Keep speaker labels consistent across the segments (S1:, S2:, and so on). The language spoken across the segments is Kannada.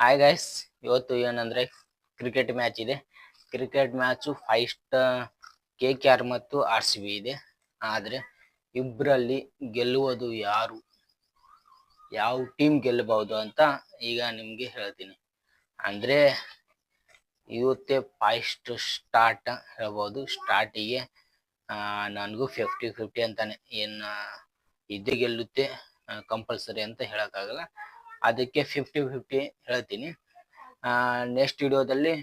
S1: ಹಾಯ್ ಗೈಸ್, ಇವತ್ತು ಏನಂದ್ರೆ ಕ್ರಿಕೆಟ್ ಮ್ಯಾಚ್ ಇದೆ. Cricket match K K R ಮತ್ತು ಆರ್ ಸಿ ಬಿ ಇದೆ. ಆದ್ರೆ ಇಬ್ಬರಲ್ಲಿ ಗೆಲ್ಲುವುದು ಯಾರು, ಯಾವ ಟೀಮ್ ಗೆಲ್ಲಬಹುದು ಅಂತ ಈಗ ನಿಮ್ಗೆ ಹೇಳ್ತೀನಿ. ಅಂದ್ರೆ ಇವತ್ತೇ ಫಸ್ಟ್ ಸ್ಟಾರ್ಟ್ ಹೇಳ್ಬೋದು. ಸ್ಟಾರ್ಟಿಗೆ ನನಗೂ 50-50 ಅಂತಾನೆ, ಇದೇ ಗೆಲ್ಲುತ್ತೆ ಕಂಪಲ್ಸರಿ ಅಂತ ಹೇಳಕ್ಕಾಗಲ್ಲ. ಅದಕ್ಕೆ 50-50 ಹೇಳ್ತೀನಿ. ನೆಕ್ಸ್ಟ್ ವಿಡಿಯೋದಲ್ಲಿ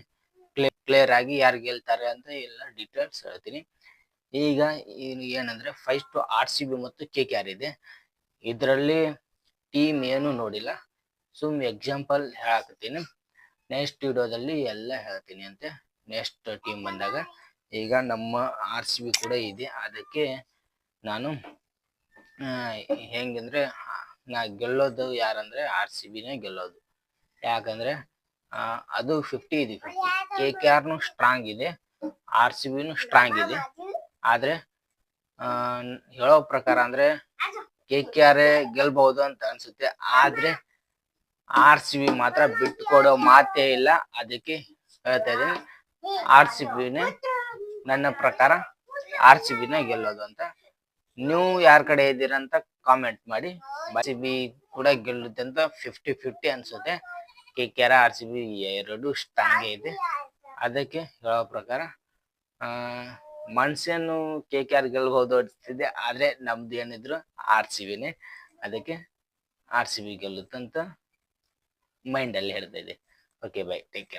S1: ಕ್ಲಿಯರ್ ಆಗಿ ಯಾರು ಗೆಲ್ತಾರೆ ಅಂತ ಎಲ್ಲ ಡೀಟೇಲ್ಸ್ ಹೇಳ್ತೀನಿ. ಈಗ ಏನಂದ್ರೆ ಫಸ್ಟ್ ಆರ್ ಸಿ ಬಿ ಮತ್ತು ಕೆ ಕೆ ಆರ್ ಇದೆ. ಇದರಲ್ಲಿ ಟೀಮ್ ಏನು ನೋಡಿಲ್ಲ, ಸುಮ್ ಎಕ್ಸಾಂಪಲ್ ಹೇಳಾಕತ್ತೀನಿ. ನೆಕ್ಸ್ಟ್ ವಿಡಿಯೋದಲ್ಲಿ ಎಲ್ಲ ಹೇಳ್ತೀನಿ ಅಂತೆ ನೆಕ್ಸ್ಟ್ ಟೀಮ್ ಬಂದಾಗ. ಈಗ ನಮ್ಮ ಆರ್ ಸಿ ಬಿ ಕೂಡ ಇದೆ, ಅದಕ್ಕೆ ನಾನು ಹೆಂಗಂದ್ರೆ ನಾ ಗೆಲ್ಲೋದು ಯಾರಂದ್ರೆ ಆರ್ ಸಿ ಬಿನೇ ಗೆಲ್ಲೋದು. ಯಾಕಂದ್ರೆ ಅದು 50 ಇದೆ. ಕೆ ಕೆ ಆರ್ನು ಸ್ಟ್ರಾಂಗ್ ಇದೆ, ಆರ್ ಸಿ ಬಿನು ಸ್ಟ್ರಾಂಗ್ ಇದೆ. ಆದ್ರೆ ಹೇಳೋ ಪ್ರಕಾರ ಅಂದ್ರೆ ಕೆ ಕೆ ಆರ್ ಗೆಲ್ಬಹುದು ಅಂತ ಅನ್ಸುತ್ತೆ. ಆದ್ರೆ ಆರ್ ಸಿ ಬಿ ಮಾತ್ರ ಬಿಟ್ಕೊಡೋ ಮಾತೇ ಇಲ್ಲ. ಅದಕ್ಕೆ ಹೇಳ್ತಾ ಇದ್ದೀನಿ, ಆರ್ ಸಿ ಬಿನೇ ನನ್ನ ಪ್ರಕಾರ ಆರ್ ಸಿ ಬಿನೇ ಗೆಲ್ಲೋದು ಅಂತ. ನೀವು ಯಾರ ಕಡೆ ಇದ್ದೀರಂತ ಕಾಮೆಂಟ್ ಮಾಡಿ. ಆರ್ ಸಿ ಬಿ ಕೂಡ ಗೆಲ್ಲುತ್ತೆ ಅಂತ 50-50 ಅನ್ಸುತ್ತೆ. K K R R C B ಎರಡು ಸ್ಟ್ರಾಂಗ್ ಇದೆ. ಅದಕ್ಕೆ ಹೇಳೋ ಪ್ರಕಾರ ಮನ್ಸೇನು ಕೆ ಕೆ ಆರ್ ಗೆಲ್ಬಹುದು ಅನಿಸ್ತಿದೆ, ಆದ್ರೆ ನಮ್ದು ಏನಿದ್ರು ಆರ್ ಸಿ ಬಿನೇ. ಅದಕ್ಕೆ ಆರ್ ಸಿ ಬಿ ಗೆಲ್ಲುತ್ತಂತ ಮೈಂಡ್ ಅಲ್ಲಿ ಹೇಳ್ತಾ ಇದೆ. Okay, bye, take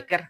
S1: care.